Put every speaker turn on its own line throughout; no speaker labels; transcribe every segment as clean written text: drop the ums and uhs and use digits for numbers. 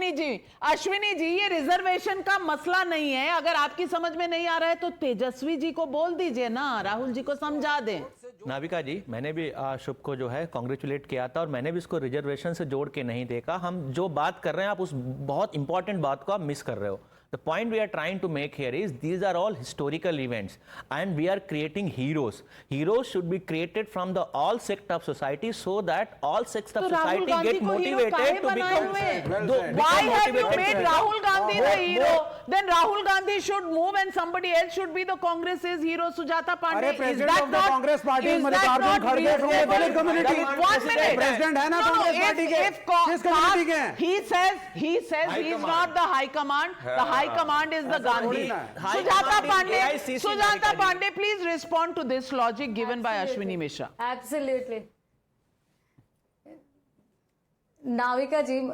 अश्विनी जी, ये रिजर्वेशन का मसला नहीं है। अगर आपकी समझ में नहीं आ रहा है तो तेजस्वी जी को बोल दीजिए ना, राहुल जी को समझा दें।
नाविका जी, मैंने भी शुभ को जो है कॉन्ग्रेचुलेट किया था और मैंने भी इसको रिजर्वेशन से जोड़ के नहीं देखा। हम जो बात कर रहे हैं, आप उस बहुत इंपॉर्टेंट बात को आप मिस कर रहे हो। The point we are trying to make here is these are all historical events and we are creating heroes. Heroes should be created from the all sect of society so that all sects of society get motivated to become.
Why have you made Rahul Gandhi the hero? Then Rahul Gandhi should move and somebody else should be the Congress's hero. Sujata Pandey, is that not Congress Party? Is that not Dalit community? 1 minute. President है ना Congress Party के? किस community के? He says he is not the High Command. The High Command is the Gandhi. Sujata Pandey, please respond to this logic given by Ashwini Mishra.
Absolutely. Navika ji,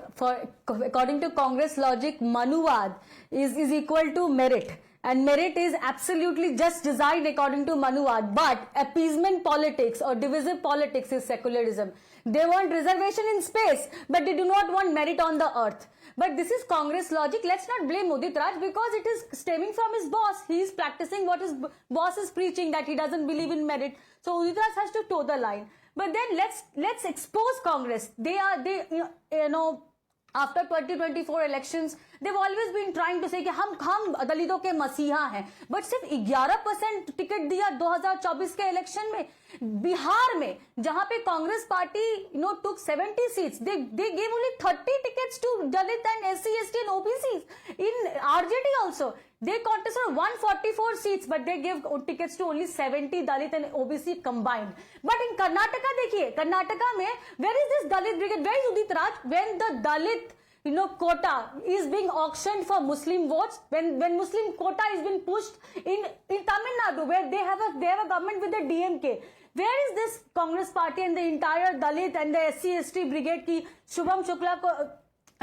according to Congress logic, Manuvad is equal to merit. And merit is absolutely just designed according to Manuvad. But appeasement politics or divisive politics is secularism. They want reservation in space, but they do not want merit on the earth. But this is Congress logic. Let's not blame Udit Raj because it is stemming from his boss. He is practicing what his boss is preaching, that he doesn't believe in merit. So Udit Raj has to toe the line. But then let's expose Congress. They after 2024 elections, they've always been trying to say कि हम दलितों के मसीहा हैं, but सिर्फ 11% ticket दिया 2024 के election में। बिहार में जहां पे Congress party took 70 seats, they gave only 30 tickets to Dalit and SC, ST and OBCs. In RJD also, they contested 144 seats, but they gave tickets to only 70 Dalit and OBC combined. But in Karnataka, देखिए, Karnataka में, where is this Dalit brigade? Where is Udit Raj? When the Dalit quota is being auctioned for Muslim votes, when Muslim quota is being pushed in Tamil Nadu, where they have a government with the DMK. Where is this Congress party and the entire Dalit and the SC ST brigade की शुभम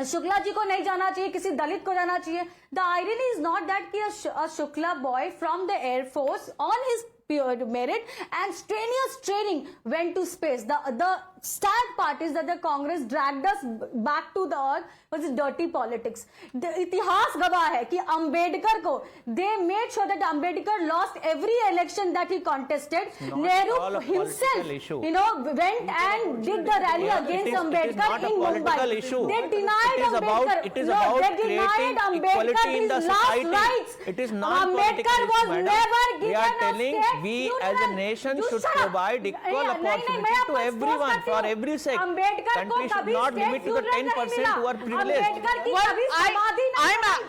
शुक्ला जी को नहीं जाना चाहिए, किसी दलित को जाना चाहिए? The irony is not that कि a Shukla boy from the Air Force on his merit and strenuous training went to space. The sad part is that the Congress dragged us back to the earth was this dirty politics. The इतिहास गवाह है कि अंबेडकर को they made sure that Ambedkar lost every election that he contested. Nehru himself, went and did the rally against Ambedkar in Mumbai. They denied Ambedkar. They denied Ambedkar his last rights.
It is not
Ambedkar was never given a state.
We as a nation should provide equal opportunity to everyone for every sect. Country should not limit to the 10% who are privileged.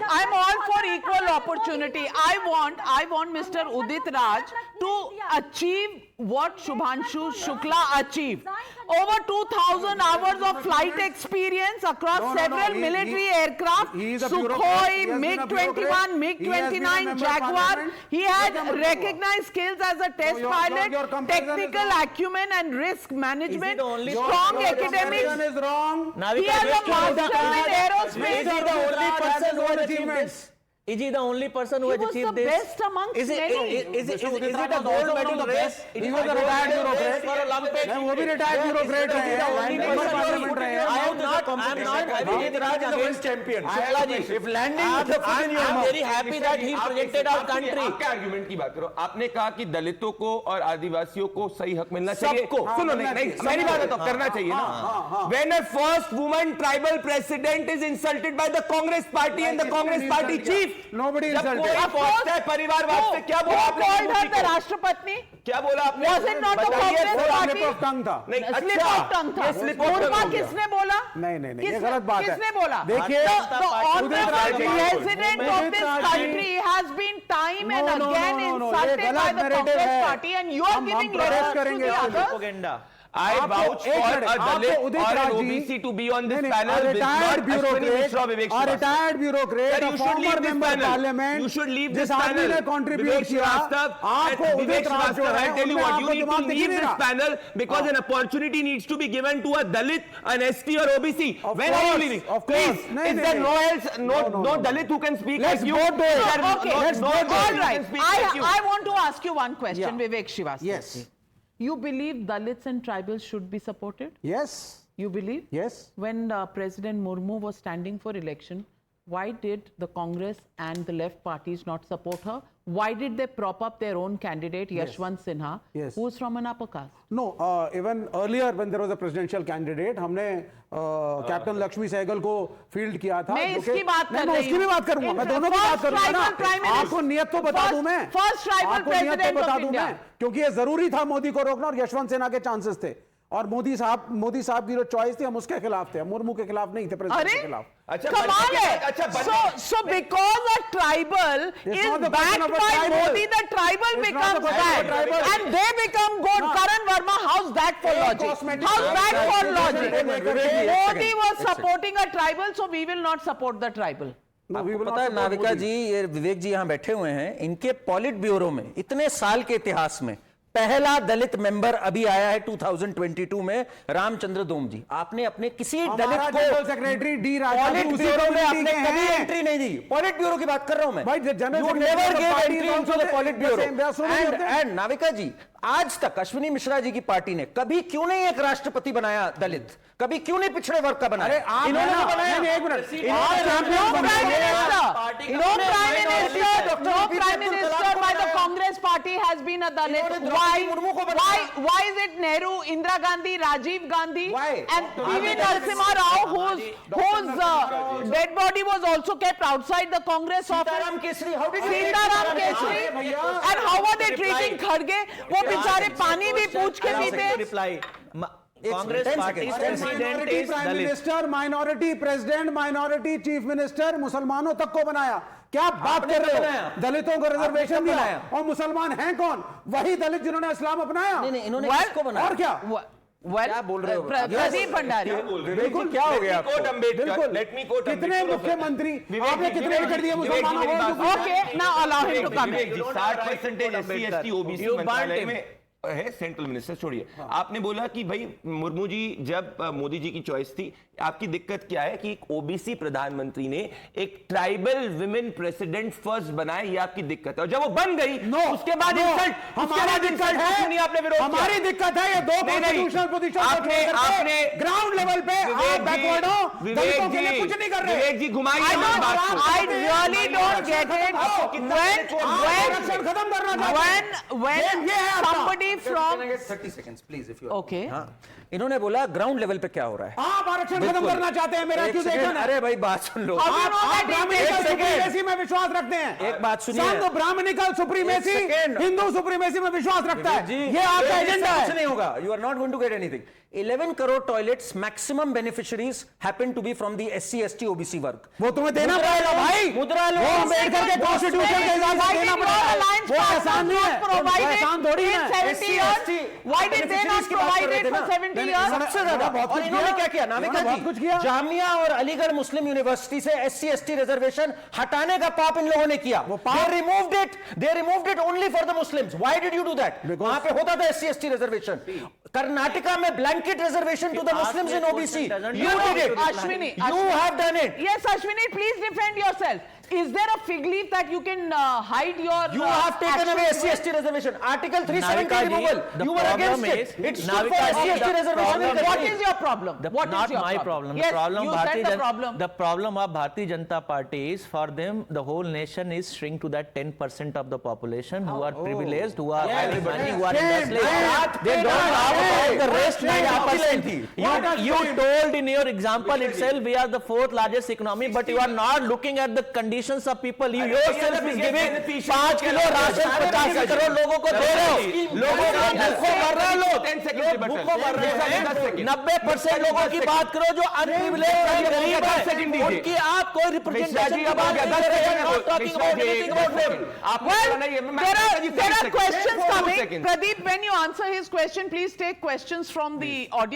I'm all for equal opportunity. I want Mr. Udit Raj to achieve what Shubhanshu Shukla achieved. Over 2,000 hours of flight experience across several military aircraft, Sukhoi, MiG-21, MiG-29, Jaguar. He had recognized skills as a test pilot, technical acumen and risk management, strong academics. He has a master in aerospace.
Is he the only person who has achieved this?
He was the best amongst many.
Is it a gold medal race?
He was a retired bureaucrat. वो भी retired bureaucrat रहे हैं.
I am not Udit Raj is the world champion. Shukla ji, if landing with the foot in your mouth. I am very happy that he projected our country.
आपके argument की बात करो. आपने कहा कि दलितों को और आदिवासियों को सही हक मिलना चाहिए. सुनो नहीं, मेरी बात तो करना चाहिए ना. When a first woman tribal president is insulted by the Congress party and the Congress party chief.
Nobody insulted.
परिवारवाद से क्या बोला आपने?
राष्ट्रपति
क्या बोला आपने?
Was it not the Congress party?
Slip of tongue था.
नहीं,
slip of tongue था. किसने बोला?
नहीं, ये गलत बात है.
किसने बोला?
देखिए,
the honorable president of this country has been time and again insulted by the Congress party, and you are giving reference to the others.
I vouch for a Dalit or an OBC to be on this panel with not Ashwini Mishra or Vivek Srivastava.
A retired bureaucrat, a former member of parliament.
You should leave this panel.
Vivek Srivastava,
I tell you what, you need to leave this panel because an opportunity needs to be given to a Dalit, an ST or OBC. When are you leaving? Please, is there no Dalit who can speak like you?
Let's vote. All right. I want to ask you one question, Vivek Srivastava.
Yes.
You believe Dalits and tribals should be supported?
Yes.
You believe?
Yes.
When President Murmu was standing for election, why did the Congress and the left parties not support her? Why did they prop up their own candidate, Yashwant Sinha,
Yes.
who is from an upper caste?
No, even earlier when there was a presidential candidate, हमने captain Lakshmi Sehgal को field किया था.
मैं
जो कि-
इसकी बात
नहीं,
कर
मैं
रही
उसकी भी
हूँ.
बात करूंगा. मैं
In
दोनों की
first
बात करूंगा ना.
tribal prime minister-
आपको नियत तो बता दूं मैं.
First tribal
आपको नियत
president
तो बता
of
दूं
India.
मैं, क्योंकि ये जरूरी था मोदी को रोकना और यशवंत सिन्हा के चांसेस थे. और मोदी साहब की जो चॉइस थी, हम उसके खिलाफ थे, मुर्मू के खिलाफ नहीं थे, प्रेसिडेंट के खिलाफ.
अच्छा,
कमाल है.
अच्छा,
So because a tribal
It's
is
not the question
backed
of a
by
tribal.
Modi, the tribal
It's not
becomes
the question of a
bad,
tribal.
and they become good.
No.
Karan Verma, how's that for logic?
cosmetic-
How's that for
Wait,
logic?
wait, wait, wait, wait,
Modi was supporting a tribal, so we will not support the tribal.
No, we will
पता
not
है
support
Navika
Modi.
जी, ये विवेक जी यहाँ बैठे हुए हैं, इनके पॉलिट bureau में इतने साल के इतिहास में पहला दलित मेंबर अभी आया है 2022 में, रामचंद्र दोम जी. आपने अपने किसी दलित
हमारा
को
जनरल सेक्रेटरी डी राजा
पॉलिट
उसी
ब्यूरो में
कम्युनिटी
आपने
के
कभी
हैं.
एंट्री नहीं दी. पॉलिट ब्यूरो की बात कर रहा हूं मैं.
भाई, general
You
secretary
never
of the
gave
party
entry
is
into
also
the polit
the
bureau.
same. They are so many of them.
And Navika ji, Aaj Tak Ashwini Mishra ji की पार्टी ने कभी क्यों नहीं एक राष्ट्रपति बनाया दलित, कभी क्यों नहीं पिछड़े वर्ग का बनाया?
अरे आप
इन्होंने
ना-
तो बनाया.
नहीं, एक मिनट.
इन्होंने
आप
रामचंद्र
No
दोम
prime
बनाया.
minister, no prime minister, no prime minister by the Congress party has been a Dalit.
इन्होंने द्रौपदी मुर्मू को बनाया.
Why is it Nehru, Indira Gandhi, Rajiv Gandhi,
Why?
and PV Narasimha Rao, whose dead body was also kept outside the Congress office?
Sitaram Kesari, how did you treat
Sitaram
Sitaram
Kesari,
Kesari?
and how were they treating खड़गे? वो बेचारे पानी भी पूछ के पीते.
Reply.
एक
Congress
second,
party
10 seconds.
President
minority
is
prime
Dalit.
Minister, minority president, minority chief minister मुसलमानों तक को बनाया. क्या बात
आपने
कर रहे
बनाया?
हो? दलितों को रिजर्वेशन
कब
दिया.
बनाया?
और मुसलमान हैं कौन? वही दलित जिन्होंने इस्लाम अपनाया.
नहीं, इन्होंने
Well,
किसको बनाया?
और क्या?
Well,
क्या बोल रहे हो?
प्रदीप भंडारी.
बिल्कुल.
क्या हो गया आपको?
बिल्कुल.
Let me quote
कितने
Ambedkar.
मुख्यमंत्री
विवेक
आपने
जी,
कितने
विवेक
कर दिए
जी,
मुसलमानों
विवेक जी,
को?
Okay, now allow him to come
Vivek
in.
Ji, 60% SC ST OBC
You burnt
मंत्रालय
him.
में है, सेंट्रल मिनिस्टर छोड़िए. आपने बोला कि भाई मुर्मू जी जब मोदी जी की चॉइस थी, आपकी दिक्कत क्या है कि एक ओबीसी प्रधानमंत्री ने एक ट्राइबल विमेन प्रेसिडेंट फर्स्ट बनाया, ये आपकी दिक्कत है. और जब वो बन गई, उसके बाद इंसल्ट,
हमारी दिक्कत है.
आपने विरोध किया.
हमारी दिक्कत है ये दो
नहीं, नहीं.
कॉन्स्टिट्यूशनल पोजीशन
आपने
ग्राउंड लेवल पे आप बैकवर्ड हो, दलितों के लिए कुछ नहीं कर रहे.
विवेक जी घुमाइए मत बात को.
I really don't get it.
आरक्षण खत्म करना चाहते हैं.
When
ये है आपका.
somebody from
30 seconds, please, if you
Okay.
हाँ. इन्होंने बोला ग्राउंड लेवल पे क्या हो रहा है.
आप आरक्षण खत्म
बिल्कुल.
करना चाहते हैं, मेरा
एक
क्यों
सेकंड,
देखना?
अरे भाई बात सुन लो.
How do you know
आप
that it
Brahminical
is?
Supremacy में विश्वास रखते हैं.
एक बात सुनिए.
संघ ब्राह्मणिकल सुप्रीमेसी
एक सेकंड.
हिंदू सुप्रीमेसी में विश्वास रखता है.
जी,
ये आपका एजेंडा
कुछ
है.
नहीं होगा. You are not going to get anything. 11 crore toilets, maximum beneficiaries happen to be from the SC, ST, OBC वर्ग.
वो तुम्हें देना पड़ेगा भाई.
मुद्रा
वो
लोन
अम्बेडकर के कॉन्स्टिट्यूशन के हिसाब से देना पड़ेगा. वो आसान नहीं है. वो आसान थोड़ी है.
70 years. Why did they not provide it for 70 years?
सबसे ज्यादा.
बहुत
और
कुछ
इन्होंने
किया.
क्या किया नाविका
बहुत
जी?
कुछ किया.
जामिया और अलीगढ़ मुस्लिम यूनिवर्सिटी से SC, ST रिजर्वेशन हटाने का पाप इन लोगों ने किया. They removed it only for the Muslims. Why did you do that? वहां पे होता था SC, ST रिजर्वेशन. कर्नाटका में blanket reservation to the Muslims in OBC. You did it.
Ashwini,
You have done it.
Yes, Ashwini, please defend yourself. Is there a fig leaf that you can hide your?
You have taken away
actions
SC,
with?
ST reservation. Article
Navika
370
ji,
removal.
the
You were
problem
against
is-
it. It stood
Navika
for
ji,
SC, ST
the
reservation.
problem-
What is your problem? What is
not
your
my
problem?
problem.
Yes,
The problem
you
Bharatiya
said the
Jan-
problem.
The problem of Bharatiya Janata Party is for them the whole nation is shrink to that 10% of the population who are privileged, who are having money, who are industrialists. They don't have about the rest 90%. You told in your example itself we are the fourth largest economy, but you are not looking at the conditions of people. You yourself is giving 5 kilo ration 50 crore लोगों को दे रहे हो. लोगों को भूखों मर रहे हैं लोग भूखों मर रहे हैं. 90% लोगों की बात करो जो अनप्रिविलेज्ड हैं, गरीब हैं, उनकी आप कोई रिप्रेजेंटेशन का बात नहीं कर रहे हैं. Not talking about anything about them.
Well, there are questions coming. Pradeep, when you answer his question, please take questions from the audience.